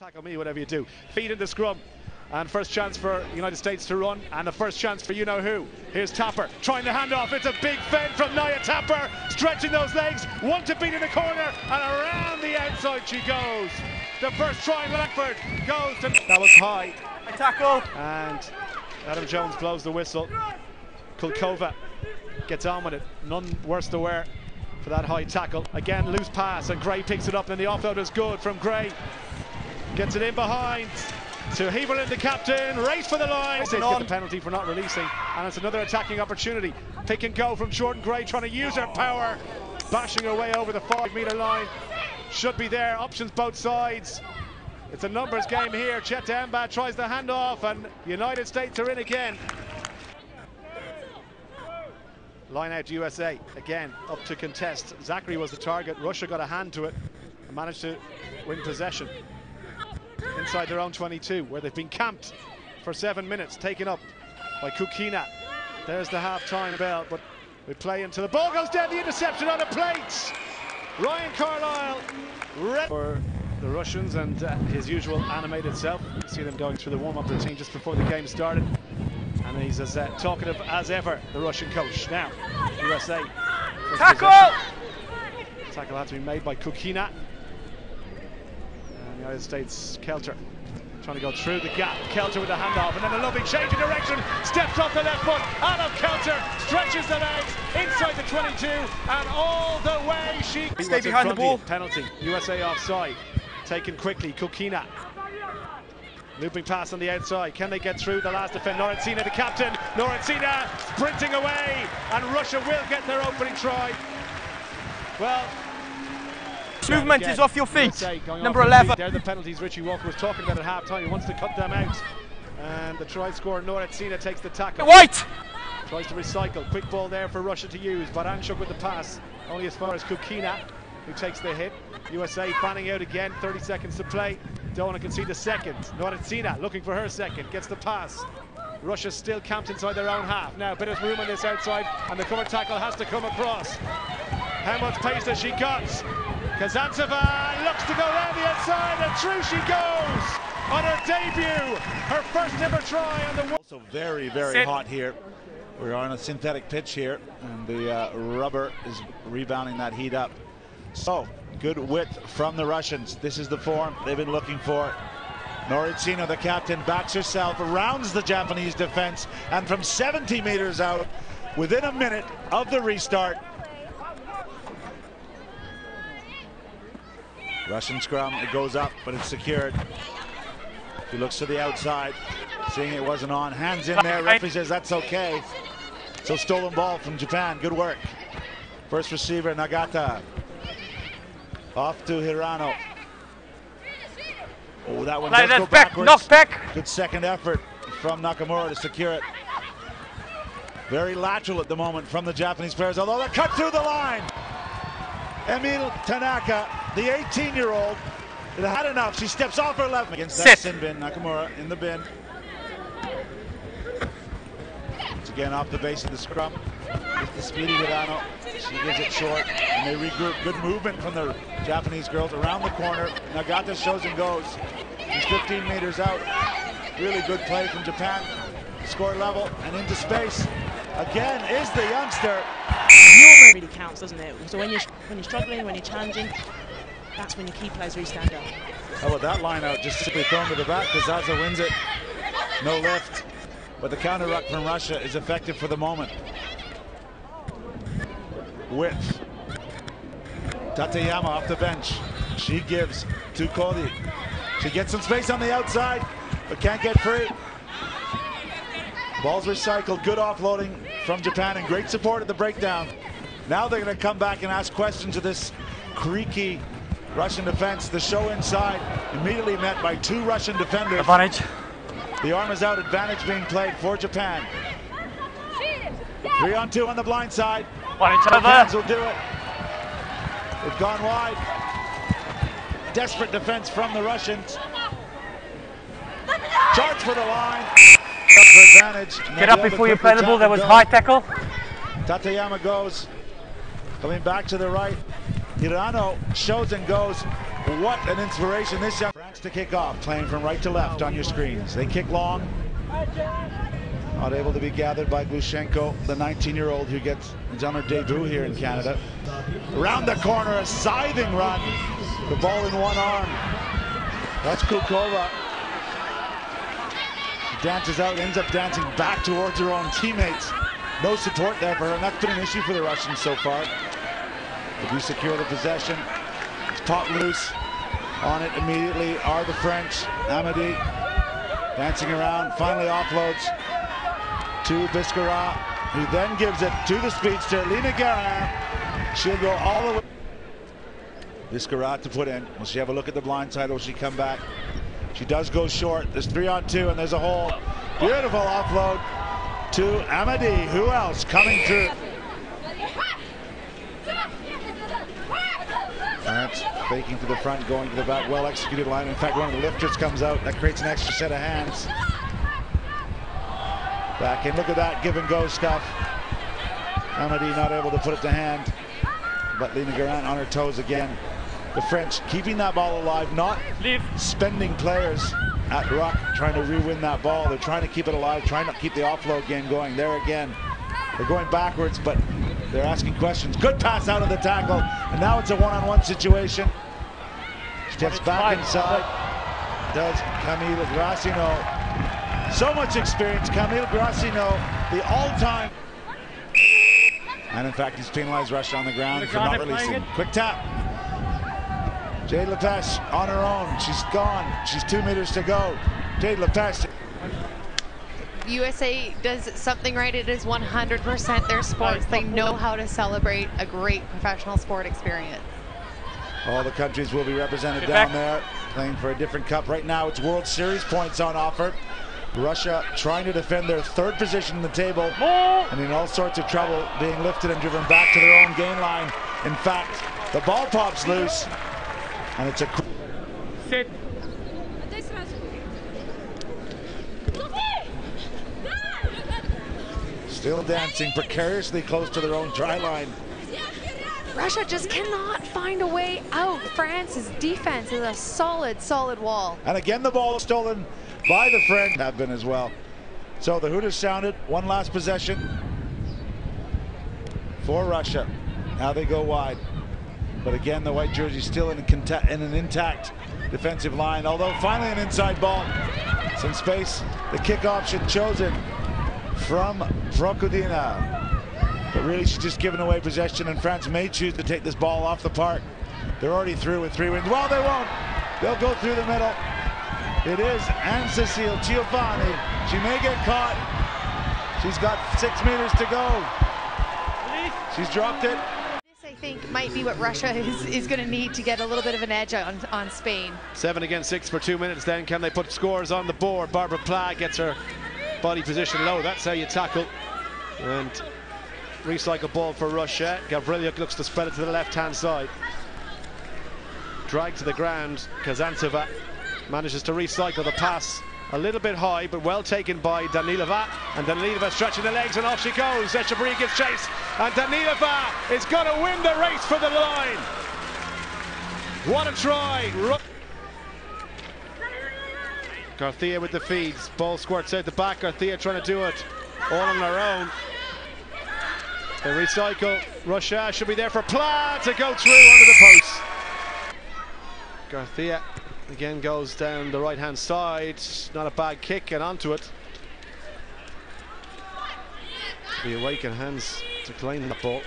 Tackle me, whatever you do. Feed in the scrum. And first chance for United States to run, and the first chance for you-know-who. Here's Tapper, trying to hand off. It's a big fend from Nia Tapper, stretching those legs, one to beat in the corner, and around the outside she goes. The first try in Langford goes to... That was high. Tackle. And Adam Jones blows the whistle. Kulkova gets on with it. None worse to wear for that high tackle. Again, loose pass, and Gray picks it up, and the offload is good from Gray. Gets it in behind to Heberlin, the captain, race for the line. They get the penalty for not releasing, and it's another attacking opportunity. Pick and go from Jordan Gray, trying to use her power, bashing her way over the 5-metre line. Should be there, options both sides. It's a numbers game here. Chet Embad tries the handoff, and United States are in again. Line out USA, again, up to contest. Zachary was the target, Russia got a hand to it and managed to win possession inside their own 22, where they've been camped for 7 minutes, taken up by Kukina. There's the half-time bell, but we play until the ball goes down, the interception on the plates. Ryan Carlisle for the Russians and his usual animated self. You see them going through the warm-up routine just before the game started, and he's as talkative as ever, the Russian coach. Now, USA. Tackle! Tackle had to be made by Kukina. United States, Kelter trying to go through the gap. Kelter with the handoff, and then a lovely change of direction. Steps off the left foot. Adam Kelter stretches the legs inside the 22, and all the way she stay behind the ball. Penalty. USA offside. Taken quickly. Kukina. Looping pass on the outside. Can they get through the last defender? Noritsina, the captain. Noritsina sprinting away, and Russia will get their opening try. Well, movement is off your feet. Number 11. They're the penalties Richie Walker was talking about at half-time. He wants to cut them out. And the try scorer, Noritsina, takes the tackle. White! Tries to recycle. Quick ball there for Russia to use. Baranchuk with the pass. Only as far as Kukina, who takes the hit. USA fanning out again. 30 seconds to play. Don't want to concede the second. Noritsina looking for her second. Gets the pass. Russia still camped inside their own half. Now a bit of room on this outside, and the cover tackle has to come across. How much pace has she got? Kazantseva looks to go around the outside, and through she goes on her debut, her first ever try on the world. Also very, very hot here. We're on a synthetic pitch here, and the rubber is rebounding that heat up. So, good width from the Russians. This is the form they've been looking for. Noritsina, the captain, backs herself, rounds the Japanese defense, and from 70 meters out, within a minute of the restart, Russian scrum, it goes up, but it's secured. He looks to the outside, seeing it wasn't on. Hands in there, referee says that's okay. So stolen ball from Japan, good work. First receiver, Nagata. Off to Hirano. Oh, that one does go backwards. Knock back. Good second effort from Nakamura to secure it. Very lateral at the moment from the Japanese players, although they cut through the line. Emil Tanaka, the 18-year-old, it had enough. She steps off her left against that sin bin. Nakamura in the bin. Once again off the base of the scrum. With the speedy Hirano. She gives it short, and they regroup. Good movement from the Japanese girls around the corner. Nagata shows and goes. He's 15 meters out. Really good play from Japan. Score level and into space. Again is the youngster. It really counts, doesn't it? So when you're struggling, when you're challenging, that's when your key players really stand out. How about that line out? Just simply thrown to the back. Kazaza wins it. No lift. But the counter ruck from Russia is effective for the moment. Width. Tateyama off the bench. She gives to Cody. She gets some space on the outside, but can't get free. Ball's recycled. Good offloading from Japan, and great support at the breakdown. Now they're going to come back and ask questions of this creaky Russian defense. The show inside immediately met by two Russian defenders. Advantage. The arm is out, advantage being played for Japan. 3-on-2 on the blind side. Japan's will do it. They've gone wide. Desperate defense from the Russians. Charge for the line. For advantage. Get up before you play the ball. There was high tackle. Tateyama goes. Coming back to the right. Hirano shows and goes. What an inspiration this young. France to kick off, playing from right to left on your screens. They kick long. Not able to be gathered by Glushenko, the 19-year-old who gets done her debut here in Canada. Around the corner, a scything run. The ball in one arm. That's Kulkova. She dances out, ends up dancing back towards her own teammates. No support there for her, and that's been an issue for the Russians so far. They do secure the possession. It's popped loose. On it immediately are the French. Amadi dancing around, finally offloads to Biscara, who then gives it to the speedster, Lina Guerin. She'll go all the way. Biscara to put in. Will she have a look at the blind side, or will she come back? She does go short. There's 3-on-2, and there's a hole. Beautiful offload to Amadi. Who else coming through? France faking to the front, going to the back. Well executed line. In fact, one of the lifters comes out. That creates an extra set of hands. Back in. Look at that give and go stuff. Amadi not able to put it to hand. But Lina Guerin on her toes again. The French keeping that ball alive, not spending players at ruck, trying to re-win that ball. They're trying to keep it alive, trying to keep the offload game going. There again, they're going backwards, but they're asking questions. Good pass out of the tackle, and now it's a one-on-one situation. Steps back inside. Does Camille Grassino. So much experience, Camille Grassino, the all-time. And in fact, he's penalized Russia on the ground for not releasing. Quick tap. Jade Lepesche on her own. She's gone. She's 2 meters to go. Jade Lepesche. USA does something right. It is 100% their sport. They know how to celebrate a great professional sport experience. All the countries will be represented down there, playing for a different cup. Right now, it's World Series points on offer. Russia trying to defend their third position in the table, and in all sorts of trouble, being lifted and driven back to their own gain line. In fact, the ball pops loose, and it's a... Sit. Still dancing precariously close to their own try line. Russia just cannot find a way out. France's defense is a solid, solid wall. And again, the ball is stolen by the French. Have been as well. So the hoot is sounded. One last possession for Russia. Now they go wide. But again, the white jersey still in an intact defensive line. Although finally an inside ball. Some space. The kick option chosen from Procodina. But really, she's just given away possession, and France may choose to take this ball off the park. They're already through with 3 wins. Well, they won't. They'll go through the middle. It is Anne-Cécile Ciofani. She may get caught. She's got 6 meters to go. She's dropped it. This, I think, might be what Russia is going to need to get a little bit of an edge on Spain. 7 against 6 for 2 minutes then. Can they put scores on the board? Barbara Pla gets her body position low. That's how you tackle. And recycle ball for Russia. Gavrilyuk looks to spread it to the left-hand side. Dragged to the ground. Kazantseva manages to recycle the pass a little bit high, but well taken by Danilova. And Danilova stretching the legs, and off she goes. Echabri gives chase, and Danilova is going to win the race for the line. What a try. Garcia with the feeds. Ball squirts out the back. Garcia trying to do it all on their own. They recycle. Russia should be there for Pla to go through under the post. Garcia again goes down the right-hand side. Not a bad kick, and onto it. The awakened hands to claim the ball.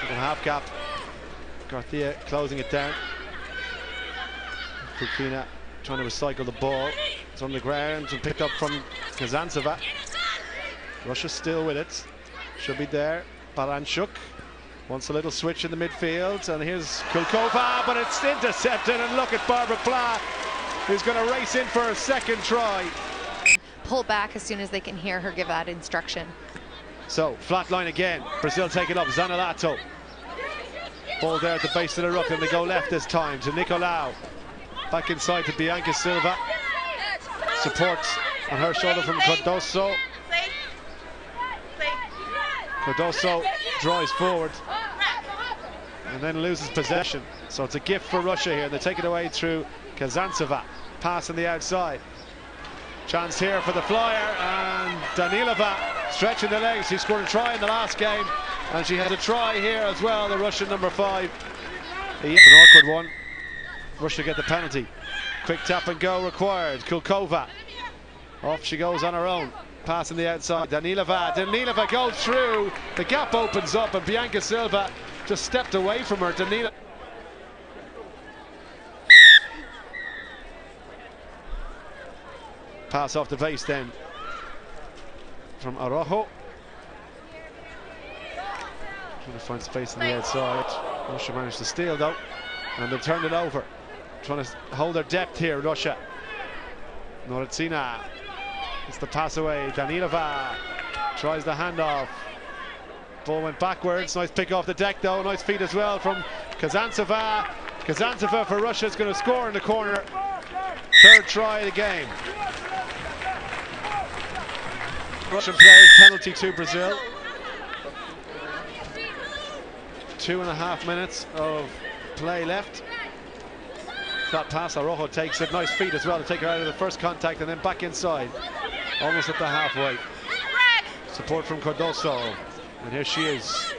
Little half gap. Garcia closing it down. Fukina trying to recycle the ball. It's on the ground and picked up from Kazantseva. Russia still with it. Should be there. Baranchuk wants a little switch in the midfield, and here's Kulkova, but it's intercepted, and look at Barbara Pla, who's going to race in for a second try. Pull back as soon as they can hear her give that instruction. So, flat line again. Brazil taking up. Zanolato. Ball there at the base of the ruck, and they go left this time to Nicolau. Back inside to Bianca Silva. Support on her shoulder from Cardoso. Cardoso drives forward. and then loses possession. So it's a gift for Russia here. They take it away through Kazantseva. Pass on the outside. Chance here for the flyer, and Danilova stretching the legs. She scored a try in the last game, and she has a try here as well, the Russian number 5. An awkward one. Russia get the penalty. Quick tap and go required. Kulkova. Off she goes on her own. Pass on the outside. Danilova goes through. The gap opens up, and Bianca Silva just stepped away from her. Danilova. Pass off the base then from Araujo. Trying to find space on the outside. Russia managed to steal though, and they turned it over. Trying to hold their depth here, Russia. Noritsina. It's the pass away. Danilova tries the handoff. Ball went backwards. Nice pick off the deck though. Nice feed as well from Kazantseva. Kazantseva for Russia is going to score in the corner. Third try of the game. Russian players penalty to Brazil. 2.5 minutes of play left. That pass, Araujo takes it. Nice feet as well to take her out of the first contact and then back inside. Almost at the halfway. Support from Cardoso. And here she is.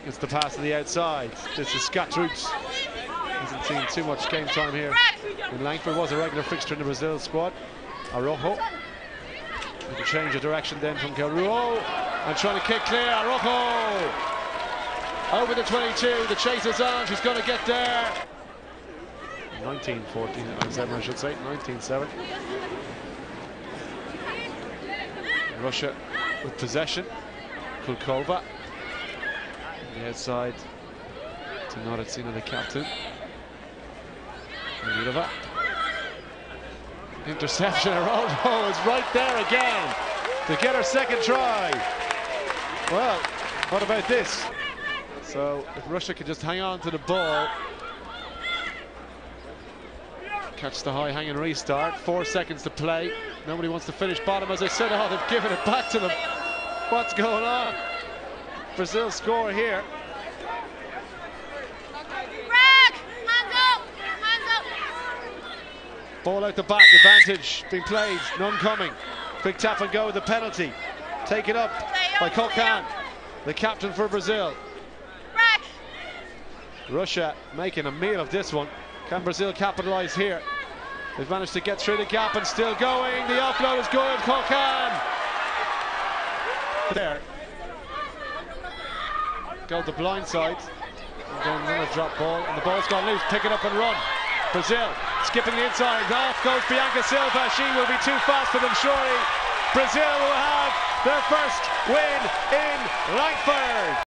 It's the pass to the outside. This is Skatruz. Hasn't seen too much game time here. And Langford was a regular fixture in the Brazil squad. Araujo. With a change of direction then from Caruo. And trying to kick clear. Araujo. Over the 22. The chase is on. She's going to get there. 19-14, I should say. 19-7. Russia with possession. Kulkova. On the outside to Noritsina, the captain. Danilova. Interception. Araujo is right there again to get her second try. Well, what about this? So if Russia could just hang on to the ball, catch the high hang and restart. 4 seconds to play. Nobody wants to finish bottom. As I said, oh, they've given it back to them. What's going on? Brazil score here. Ball out the back, advantage being played, none coming. Quick tap and go with the penalty. Taken up by Kokan, the captain for Brazil. Russia making a meal of this one. Can Brazil capitalise here? They've managed to get through the gap and still going. The offload is good. Kokan. There. Go the blind side. And then another drop ball. And the ball's gone loose. Pick it up and run. Brazil skipping the inside. Off goes Bianca Silva. She will be too fast for them, surely. Brazil will have their first win in Langford.